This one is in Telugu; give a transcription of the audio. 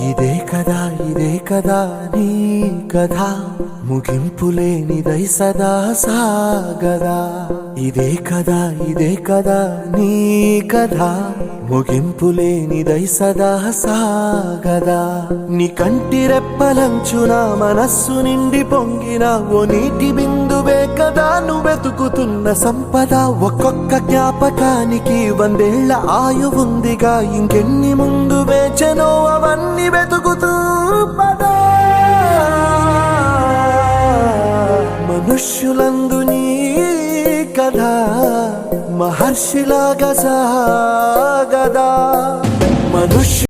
ఇదే కదా నీ కథ ముగింపులేనిదై సదా సాగదా. ఇదే కదా నీ కథ ముగింపులేనిదై సదా సాగదా. నీ కంటి రెప్పలంచున మనస్సు నిండి పొంగిన ఓ నీటి బిందువే కదా నువ్వెతుకుతున్న సంపద. ఒక్కొక్క జ్ఞాపకానికి 100 ఏళ్ల ఆయువుందిగా, ఇంకెన్ని ముందు వేచనో అవన్నీ వెతుకుతూ పదా. మనుష్యులందు నీ కథ మహర్షిలాగా సాగదా.